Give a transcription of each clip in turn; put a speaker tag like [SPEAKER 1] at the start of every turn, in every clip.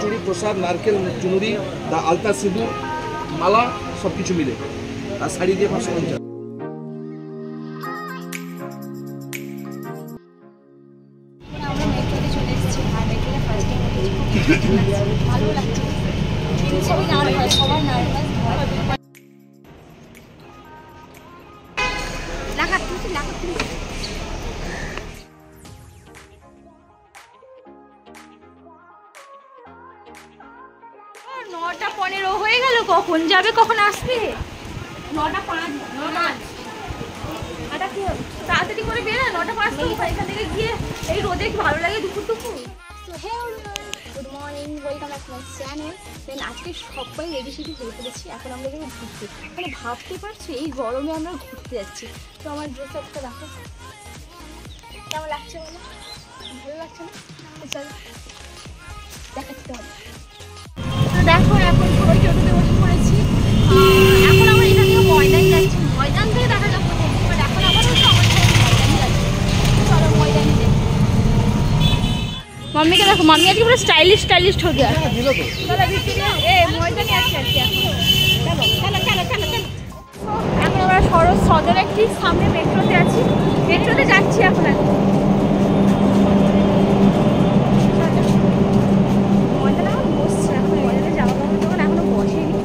[SPEAKER 1] চুড়ি, প্রসাদ, নারকেল, চুনুরি, আলতা, সিঁদুর, মালা সব কিছু মিলে, আর শাড়ি দিয়ে 550।
[SPEAKER 2] ভালো লাগছে, সবাই নার্ভাস, সবার নার্ভাস হয়। নটা 15 হয়ে গেল, কখন যাবে, কখন আসবে? 9:05। এটা কি তাড়াতাড়ি করে বেরো, 9:05 তো এখান থেকে গিয়ে এই রোদে কি ভালো লাগে দুপুর দুপুর। So hey good morning, welcome back to my channel. Then আজকে সবাই রেডি সেডি হয়ে পড়েছি, এখন আমরা যাবো ঘুরতে। মানে ভাবতে পারছি এই গরমে আমরা ঘুরতে যাচ্ছি। তো আমার ড্রেস আপটা দেখো কেমন লাগছে, বলো ভালো লাগছে না? চলো দেখাতে হবে। তো দেখো এখন সবাই টোটোতে বসে পড়েছি। এখন আমরা এখান থেকে ময়দান যাচ্ছি, ময়দান থেকে দেখা যাবো, বাট এখন আবার হচ্ছে আমাদের ময়দান যাচ্ছি। চলো ময়দানে যাই। मम्मी के देखो, मम्मी आज पूरा स्टाइलिश हो गया। चलो ভিক্টোরিয়া এ ময়দানে আসছি আর কি। চলো চলো চলো চলো চলো। এখন আমরা শরৎ সদরের ঠিক সামনে মেট্রোতে আছি, মেট্রোতে যাচ্ছি এখন। ময়দানে এখন বসছি, এখন ময়দানে যাওয়া তখন এখনো বসেনি।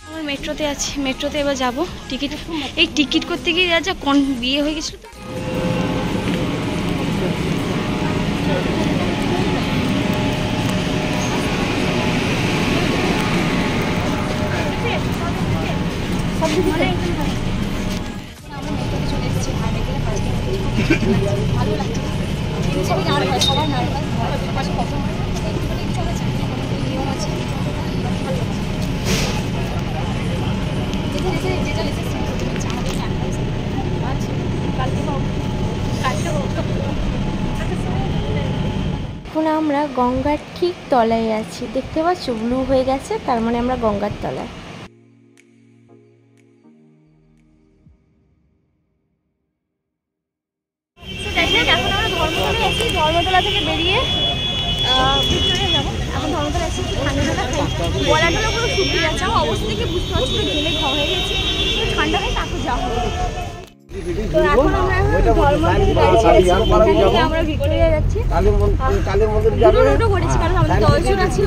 [SPEAKER 2] আমরা মেট্রোতে আছি, মেট্রোতে এবার যাবো। টিকিট এই টিকিট করতে গিয়ে যা কোন বিয়ে হয়ে গেছিল। ভালো লাগছে, সবাই নার্ভাস, সবার নার্ভাস হয়। পাশে কত চলেছে নিয়ম আছে।
[SPEAKER 3] এখন আমরা গঙ্গার ঠিক তলায় আছি, দেখতে পাচ্ছ ব্লু হয়ে গেছে, তার মানে আমরা গঙ্গার তলায়।
[SPEAKER 2] ধর্মতলা থেকে বেরিয়ে ভিক্টোরিয়া যাবো। এখন ধর্মতলা এসে একটু ঠান্ডা ঠান্ডা খাই, গলাটা পুরো শুকিয়ে যাচ্ছে। আমার অবস্থা থেকে বুঝতে পারছি পুরো ঘেমে ঘ হয়ে গেছি। ঠান্ডা খাই তারপর যাওয়া হবে। তো এখন আমরা আমরা ভিক্টোরিয়া যাচ্ছি। দুটো করেছি কারণ আমাদের 10 জন আছে।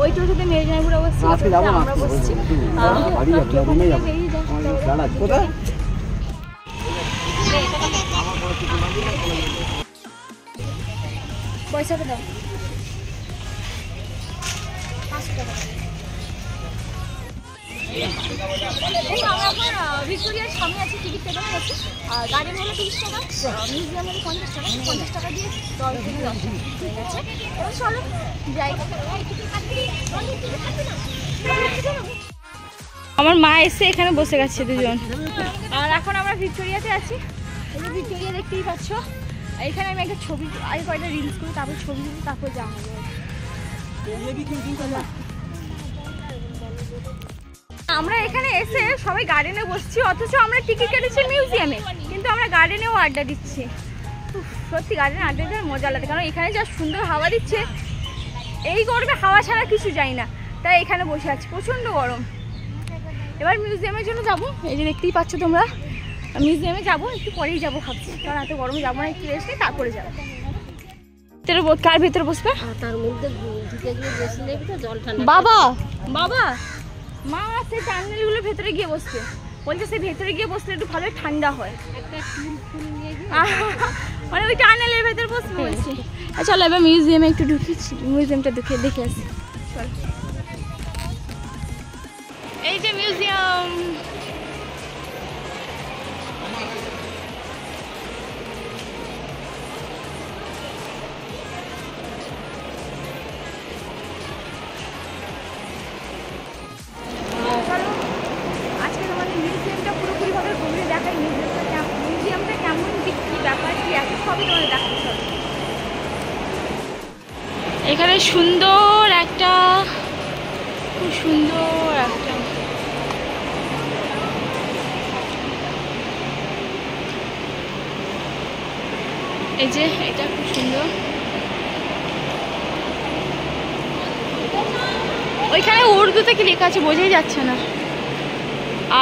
[SPEAKER 2] ওই টোটোতে মেরিজনাপুর অবস্থা আমরা বসছি। পয়সাটা দাও, 500 টাকা। আমরা এখন ভিক্টোরিয়ার সামনে আছি, টিকিট কেটে গেছে। আর গাড়ি হলো 30 টাকা, মিউজিয়াম হলো 50 টাকা। 50 টাকা দিয়ে 10 থেকে 10 ঠিক আছে। এবার চলো যাই। আমার মা এসে এখানে বসে গেছে দুজন। আর এখন আমরা ভিক্টোরিয়াতে আছি। এই ভিক্টোরিয়া দেখতেই পাচ্ছ। এখানে আমি একটা ছবি আগে কয়েকটা রিলস করি, তারপর ছবি তুলি, তারপর যাওয়া হবে। আমরা এখানে এসে সবাই গার্ডেনে বসছি, অথচ আমরা টিকিট কেটেছি মিউজিয়ামে, কিন্তু আমরা গার্ডেনেও আড্ডা দিচ্ছি। সত্যি গার্ডেনে আড্ডা দিতে মজা আলাদা, কারণ এখানে যা সুন্দর হাওয়া দিচ্ছে। এই গরমে হাওয়া ছাড়া কিছু যাই না, তাই এখানে বসে আছি, প্রচণ্ড গরম। এবার মিউজিয়ামের জন্য যাবো, এই যে দেখতেই পাচ্ছ তোমরা। মিউজিয়ামে যাবো, একটু পরেই যাবো ভাবছি, কারণ এত গরমে যাবো না, একটু রেস্ট নিই তারপরে যাবো। কার ভেতরে বসবে? তার মধ্যে বাবা বাবা মা সে টানেলগুলোর ভেতরে গিয়ে বসবে, বলছে সে ভেতরে গিয়ে বসলে একটু ভালো ঠান্ডা হয়। মানে ওই টানেলের ভেতরে বসবে বলছি। চলো এবার মিউজিয়ামে একটু ঢুকেছি, মিউজিয়ামটা দেখে আসি। এই যে মিউজিয়াম,
[SPEAKER 3] এখানে সুন্দর একটা, খুব সুন্দর একটা, এই যে এটা খুব সুন্দর। ওইখানে উর্দুতে কি লেখা আছে বোঝাই যাচ্ছে না।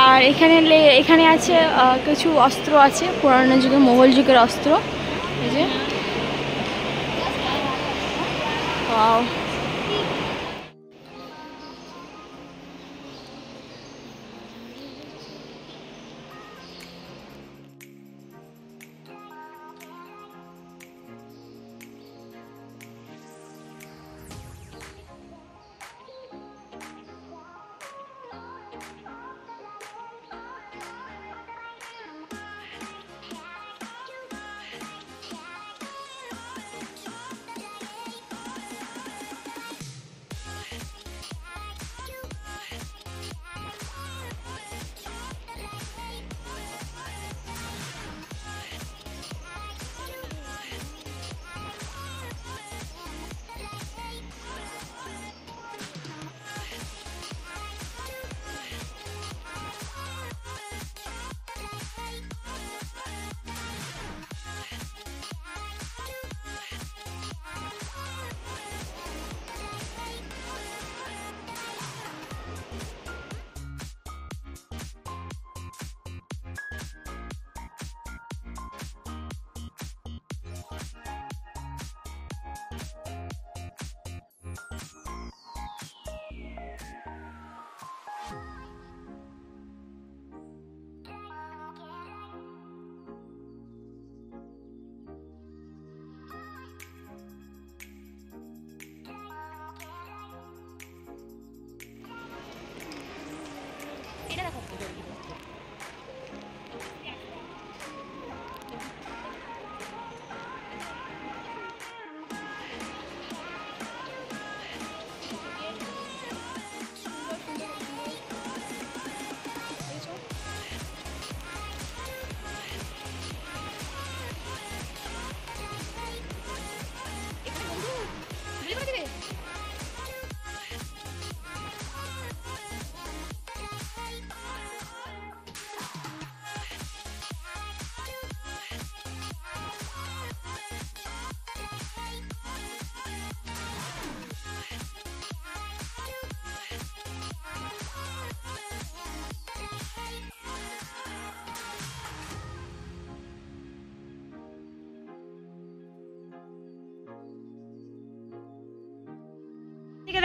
[SPEAKER 3] আর এখানে আছে কিছু অস্ত্র আছে, পুরানো যুগের মোগল যুগের অস্ত্র। এই যে ওয়াও।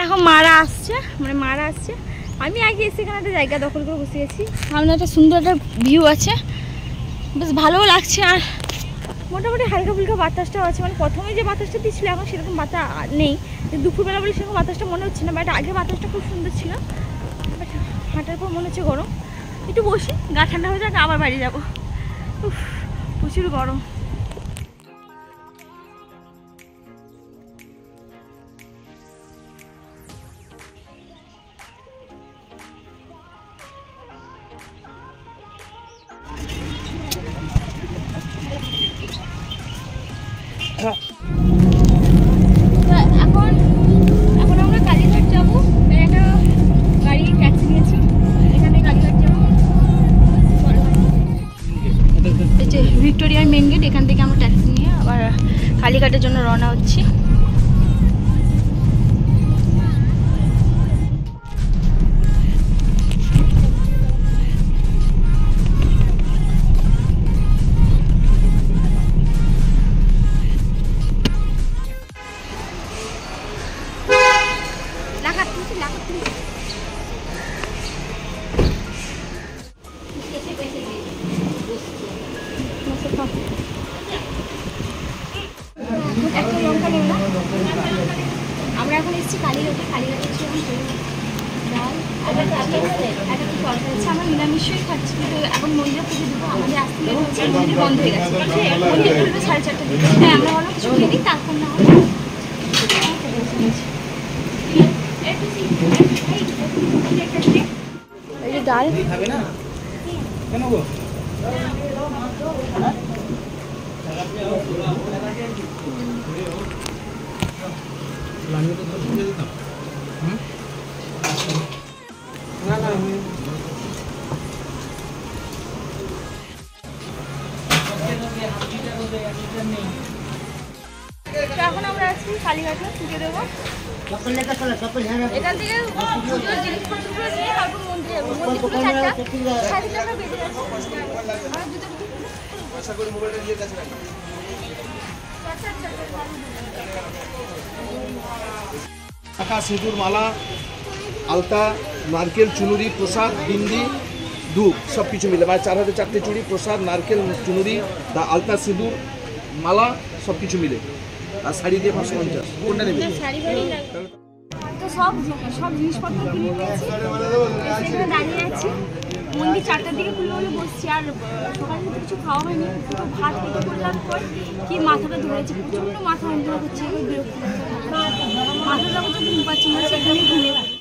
[SPEAKER 3] দেখো মারা আসছে, মানে মারা আসছে। আমি আগে এসে এখানে একটা জায়গা দখল করে বসে গেছি, সামনে একটা সুন্দর একটা ভিউ আছে, বেশ ভালোও লাগছে। আর মোটামুটি হালকা ফুলকা বাতাসটাও আছে, মানে প্রথমে যে বাতাসটা দিচ্ছিল এখন সেরকম বাতাস নেই। দুপুরবেলা বলে সেরকম বাতাসটা মনে হচ্ছে না, বাট আগে বাতাসটা খুব সুন্দর ছিল। বাট হাঁটার পর মনে হচ্ছে গরম। একটু বসি, গা ঠান্ডা হয়ে যাক, আবার বাড়ি যাবো। প্রচুর গরম। এখন আমরা কালীঘাট যাবো, একটা গাড়ি ট্যাক্সি নিয়েছি, এখানে কালীঘাট যাবো। এই যে ভিক্টোরিয়ার মেন গেট, এখান থেকে আমরা ট্যাক্সি নিয়ে আবার কালীঘাটের জন্য রওনা হচ্ছি। একটা লঙ্কা নেব না। আমরা এখন এসেছি কালীঘাটে, কালীঘাটে ডাল একটা তরকারি আছে। আমরা নিরামিষই খাচ্ছি, কিন্তু এখন মন্দিরে পুজো দেবো, আমাদের আসতে লেট হচ্ছে, মন্দির বন্ধ হয়ে গেছে। মন্দির খুলবে 4:30টার দিকে। হ্যাঁ, আমরা ভালো কিছু খেয়ে নিই, তারপর না হয় এই যে ডাল। এখন আমরা আছি কালীঘাটে পুজো দেবো। এখান থেকে পুজোর জিনিসপত্রগুলো নিয়ে তারপর মন্দিরে যাবো। মন্দির পুরো 4টা, 4:30 আমরা বেরিয়ে যাচ্ছি।
[SPEAKER 1] আশা করি মোবাইলটা নিজের কাছে রাখবেন। টাকা, সিঁদুর, মালা, আলতা, নারকেল, চুনুরি, প্রসাদ, বিন্দি, ধূপ সব কিছু মিলে মানে 4 হাতে 4টে চুড়ি, প্রসাদ, নারকেল, চুনুরি, আলতা, সিঁদুর, মালা সব কিছু মিলে আর শাড়ি দিয়ে 550। কোনটা নেবে?
[SPEAKER 3] তো সব জিনিসপত্র কিনে নিয়েছি, এখানে দাঁড়িয়ে আছি। মন্দির 4টার দিকে খুলে বলে বসছি। আর সকালে তো কিছু খাওয়া হয়নি, দুটো ভাত খেতে করলাম পর কি মাথাটা ধরেছে, প্রচণ্ড মাথা যন্ত্রণা করছে, বিরক্ত মাথাটা করছে, ঘুম পাচ্ছে না, সেখানেই ঘুমিয়ে পড়ি।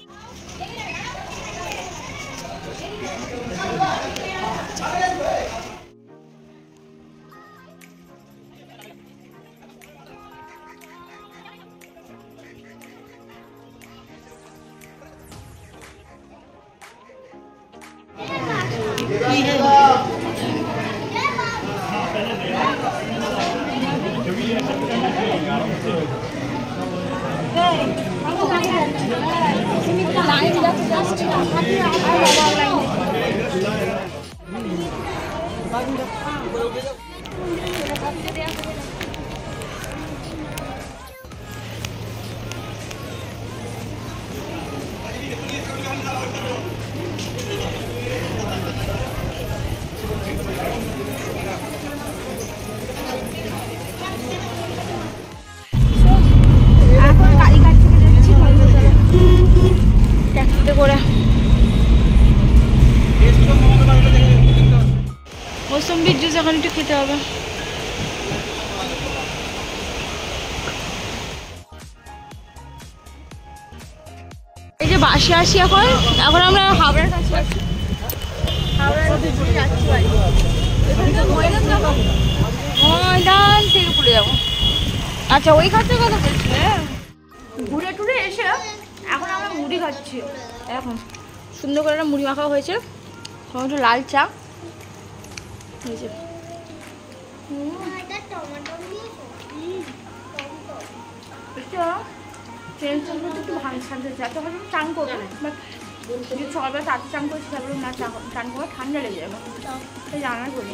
[SPEAKER 3] এখন কালীঘাট থেকে যাচ্ছি ট্যাক্সিতে করে। মৌসুম্বির জুস এখন একটু খেতে হবে। এই যে বাসে আসি এখন আমরা হাওড়ার কাছে আছি। হাওড়ার দিকে যাচ্ছি বাড়ি। ময়দান থেকে পড়ে যাবো। আচ্ছা ওই খাচ্ছে কথা বলছি। ঘুরে টুরে এসে এখন আমরা মুড়ি খাচ্ছি। এখন সুন্দর করে একটা মুড়ি মাখা হয়েছে, একটু লাল চা হয়েছে। টেনশন করতে একটু ভাঙ শান্তি হচ্ছে। এত হয়তো চান করবো, বাট যদি সকালবেলা তাড়াতাড়ি চান করেছি তারপরে না চান করবো ঠান্ডা লেগে যাবে, তাই জানার করি।